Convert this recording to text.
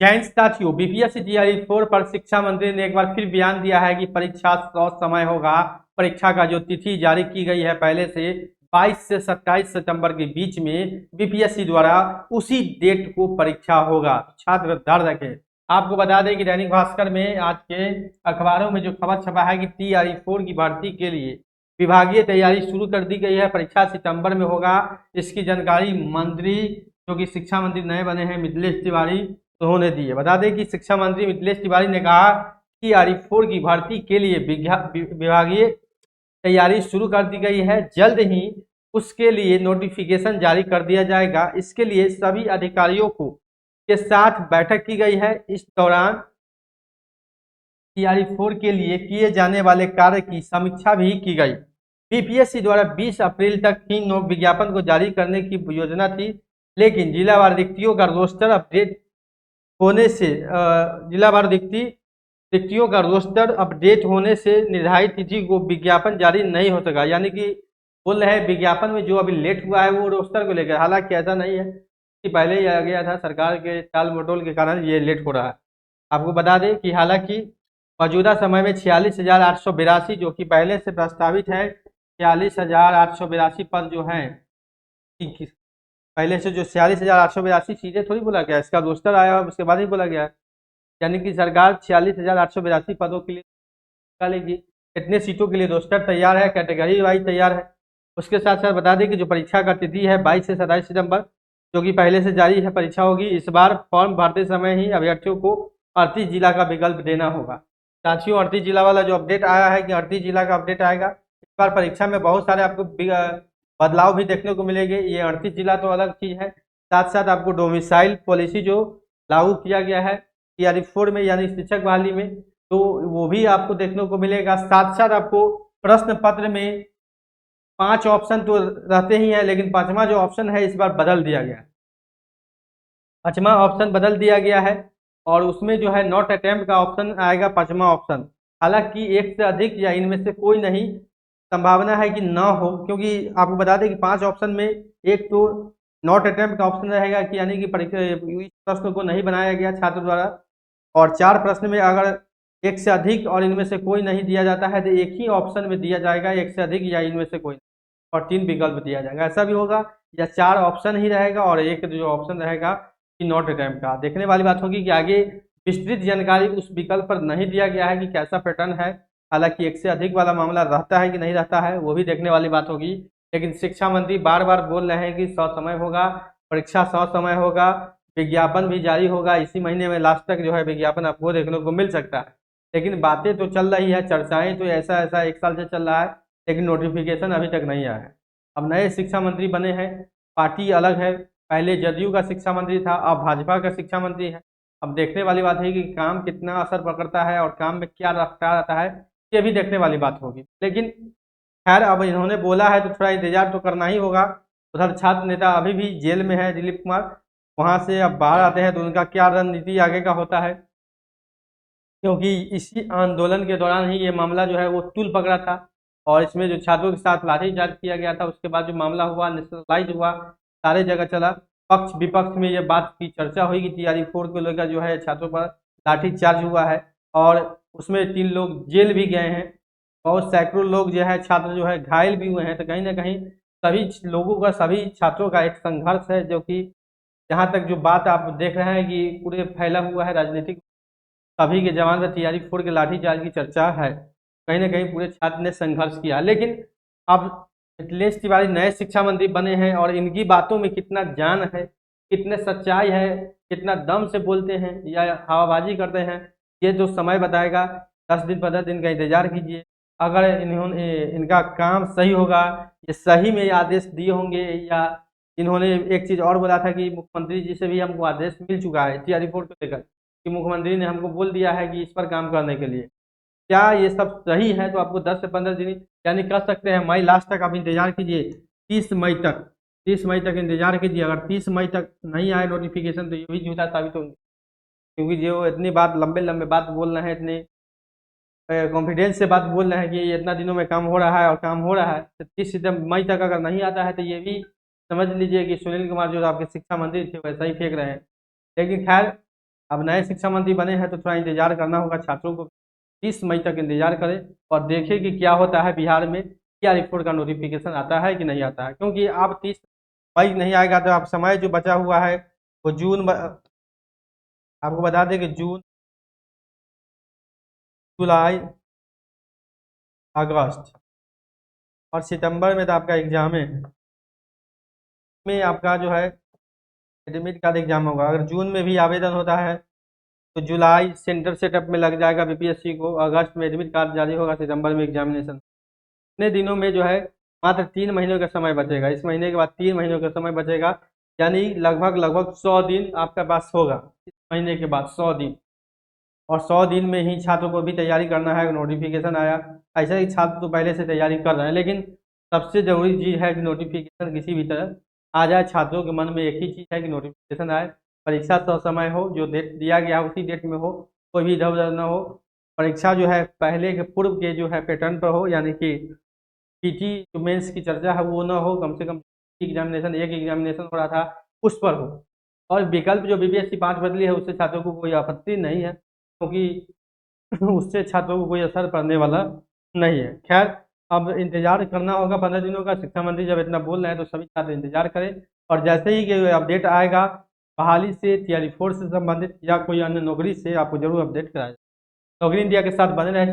जैन साथियों, BPSC GRE 4 पर शिक्षा मंत्री ने एक बार फिर बयान दिया है कि परीक्षा सौ समय होगा। परीक्षा का जो तिथि जारी की गई है पहले से 22 से 27 सितंबर के बीच में बीपीएससी द्वारा उसी डेट को परीक्षा होगा। छात्र धैर्य रखें। आपको बता दें कि दैनिक भास्कर में आज के अखबारों में जो खबर छपा है कि टीआरई 4 की भर्ती के लिए विभागीय तैयारी शुरू कर दी गई है। परीक्षा सितंबर में होगा। इसकी जानकारी मंत्री जो कि शिक्षा मंत्री नए बने हैं मिथिलेश तिवारी उन्होंने दी है। बता दें कि शिक्षा मंत्री मिथिलेश तिवारी ने कहा कि आरई-4 की भर्ती के लिए विभागीय तैयारी शुरू कर दी गई है। जल्द ही उसके लिए नोटिफिकेशन जारी कर दिया जाएगा। इसके लिए सभी अधिकारियों को के साथ बैठक की गई है। इस दौरान आरई-4 के लिए किए जाने वाले कार्य की समीक्षा भी की गई। बीपीएससी द्वारा 20 अप्रैल तक 3 विज्ञापन को जारी करने की योजना थी, लेकिन जिलावार रिक्तियों का रोस्टर अपडेट होने से जिलावार रिक्तियों का रोस्टर अपडेट होने से निर्धारित तिथि को विज्ञापन जारी नहीं हो सका। यानी कि बोल रहे हैं विज्ञापन में जो अभी लेट हुआ है वो रोस्टर को लेकर, हालांकि ऐसा नहीं है कि पहले ही आ गया था, सरकार के टाल मटोल के कारण ये लेट हो रहा है। आपको बता दें कि हालांकि मौजूदा समय में 46,882 जो कि पहले से प्रस्तावित है 46,882 पद जो हैं, पहले से जो 46,882 सीधे थोड़ी बोला गया, इसका रोस्टर आया और उसके बाद ही बोला गया है। यानी कि सरकार 46,882 पदों के लिए निकालेगी। इतने सीटों के लिए रोस्टर तैयार है, कैटेगरी वाइज तैयार है। उसके साथ साथ बता दें कि जो परीक्षा का तिथि है 22 से 27 सितंबर जो कि पहले से जारी है परीक्षा होगी। इस बार फॉर्म भरते समय ही अभ्यर्थियों को 38 जिला का विकल्प देना होगा। साथियों, 38 जिला वाला जो अपडेट आया है कि 38 जिला का अपडेट आएगा। इस बार परीक्षा में बहुत सारे आपको बदलाव भी देखने को मिलेंगे। ये 38 जिला तो अलग चीज़ है, साथ साथ आपको डोमिसाइल पॉलिसी जो लागू किया गया है टीआरई-4 में यानी शिक्षक बहाली में, तो वो भी आपको देखने को मिलेगा। साथ साथ आपको प्रश्न पत्र में 5 ऑप्शन तो रहते ही हैं, लेकिन पांचवा जो ऑप्शन है इस बार बदल दिया गया है। पांचवा ऑप्शन बदल दिया गया है और उसमें जो है नॉट अटेम्प्ट का ऑप्शन आएगा पांचवा ऑप्शन। हालांकि एक से अधिक या इनमें से कोई नहीं, संभावना है कि ना हो, क्योंकि आपको बता दें कि 5 ऑप्शन में एक तो नॉट अटेम्प्ट का ऑप्शन रहेगा कि यानी कि परीक्षा इस प्रश्न को नहीं बनाया गया छात्र द्वारा, और 4 प्रश्न में अगर एक से अधिक और इनमें से कोई नहीं दिया जाता है तो एक ही ऑप्शन में दिया जाएगा एक से अधिक या इनमें से कोई, और 3 विकल्प दिया जाएगा। ऐसा भी होगा या 4 ऑप्शन ही रहेगा और एक जो ऑप्शन रहेगा कि नॉट अटेम्प्ट का। देखने वाली बात होगी कि आगे विस्तृत जानकारी उस विकल्प पर नहीं दिया गया है कि कैसा पैटर्न है। हालांकि एक से अधिक वाला मामला रहता है कि नहीं रहता है वो भी देखने वाली बात होगी। लेकिन शिक्षा मंत्री बार बार बोल रहे हैं कि ससमय होगा, परीक्षा ससमय होगा, विज्ञापन भी जारी होगा, इसी महीने में लास्ट तक जो है विज्ञापन आपको देखने को मिल सकता है। लेकिन बातें तो चल रही है, चर्चाएं तो ऐसा ऐसा 1 साल से चल रहा है, लेकिन नोटिफिकेशन अभी तक नहीं आया है। अब नए शिक्षा मंत्री बने हैं, पार्टी अलग है, पहले जदयू का शिक्षा मंत्री था, अब भाजपा का शिक्षा मंत्री है। अब देखने वाली बात है कि काम कितना असर पकड़ता है और काम में क्या रफ्तार आता है, ये भी देखने वाली बात होगी। लेकिन खैर अब इन्होंने बोला है तो थोड़ा इंतजार तो करना ही होगा। उधर छात्र नेता अभी भी जेल में है दिलीप कुमार, वहां से अब बाहर आते हैं तो उनका क्या रणनीति आगे का होता है, क्योंकि इसी आंदोलन के दौरान ही ये मामला जो है वो तूल पकड़ा था और इसमें जो छात्रों के साथ लाठीचार्ज किया गया था उसके बाद जो मामला हुआ नेशनलाइज हुआ, सारे जगह चला। पक्ष विपक्ष में ये बात की चर्चा हुई कि टीआरई-4 को लेकर जो है छात्रों पर लाठीचार्ज हुआ है और उसमें 3 लोग जेल भी गए हैं, बहुत सैकड़ों लोग जो है छात्र जो है घायल भी हुए हैं। तो कहीं ना कहीं सभी लोगों का, सभी छात्रों का एक संघर्ष है जो कि जहाँ तक जो बात आप देख रहे हैं कि पूरे फैला हुआ है राजनीतिक, सभी के जवान में टीआरई-4 के लाठीचार्ज की चर्चा है। कहीं ना कहीं पूरे छात्र ने संघर्ष किया। लेकिन अब मिथिलेश तिवारी नए शिक्षा मंत्री बने हैं और इनकी बातों में कितना जान है, कितने सच्चाई है, कितना दम से बोलते हैं या हवाबाजी करते हैं, ये जो समय बताएगा। 10 दिन 15 दिन का इंतजार कीजिए। अगर इन्होंने इनका काम सही होगा, ये सही में ये आदेश दिए होंगे, या इन्होंने एक चीज़ और बोला था कि मुख्यमंत्री जी से भी हमको आदेश मिल चुका है टीआरई-4 को लेकर, कि मुख्यमंत्री ने हमको बोल दिया है कि इस पर काम करने के लिए। क्या ये सब सही है? तो आपको 10 से 15 दिन यानी कर सकते हैं मई लास्ट तक आप इंतजार कीजिए, 30 मई तक, 30 मई तक इंतजार कीजिए। अगर 30 मई तक नहीं आए नोटिफिकेशन तो ये भी झूठा साबित होंगे, क्योंकि जो इतनी बात लंबे लंबे बात बोल रहे हैं, इतने कॉन्फिडेंस से बात बोल रहे हैं कि ये इतना दिनों में काम हो रहा है और काम हो रहा है, तो 30 सितंबर मई तक अगर नहीं आता है तो ये भी समझ लीजिए कि सुनील कुमार जो आपके शिक्षा मंत्री थे वैसा ही फेंक रहे हैं। लेकिन खैर अब नए शिक्षा मंत्री बने हैं तो थोड़ा इंतजार करना होगा छात्रों को, 30 मई तक इंतजार करें और देखें कि क्या होता है बिहार में, क्या रिपोर्ट का नोटिफिकेशन आता है कि नहीं आता है। क्योंकि अब 30 मई नहीं आएगा तो आप समय जो बचा हुआ है वो आपको बता दें कि जून, जुलाई, अगस्त और सितंबर में तो आपका एग्जाम है, में आपका जो है एडमिट कार्ड एग्जाम होगा। अगर जून में भी आवेदन होता है तो जुलाई सेंटर सेटअप में लग जाएगा बीपीएससी को, अगस्त में एडमिट कार्ड जारी होगा, सितंबर में एग्जामिनेशन। इतने दिनों में जो है मात्र 3 महीनों का समय बचेगा, इस महीने के बाद 3 महीनों का समय बचेगा, यानी लगभग लगभग 100 दिन आपके पास होगा, इस महीने के बाद 100 दिन। और 100 दिन में ही छात्रों को भी तैयारी करना है, नोटिफिकेशन आया, ऐसा ही छात्र तो पहले से तैयारी कर रहे हैं, लेकिन सबसे जरूरी चीज़ है कि नोटिफिकेशन किसी भी तरह आ जाए। छात्रों के मन में एक ही चीज़ है कि नोटिफिकेशन आए, परीक्षा समय हो, जो डेट दिया गया है उसी डेट में हो, कोई भी इधर उधर न हो। परीक्षा जो है पहले के पूर्व के जो है पैटर्न पर हो, यानी कि पीटी जो मेंस की चर्चा है वो ना हो, कम से कम एग्जामिनेशन, एक एग्जामिनेशन हो रहा था उस पर हो। और विकल्प जो बीपीएससी 5 बदली है उससे छात्रों को कोई आपत्ति नहीं है, क्योंकि उससे छात्रों को कोई असर पड़ने वाला नहीं है। खैर, अब इंतजार करना होगा 15 दिनों का। शिक्षा मंत्री जब इतना बोल रहे हैं तो सभी छात्र इंतजार करें, और जैसे ही कोई अपडेट आएगा बहाली से, तैयारी फोर्स से संबंधित या कोई अन्य नौकरी से, आपको जरूर अपडेट कराया जाए। नौकरी इंडिया के साथ बने रहे।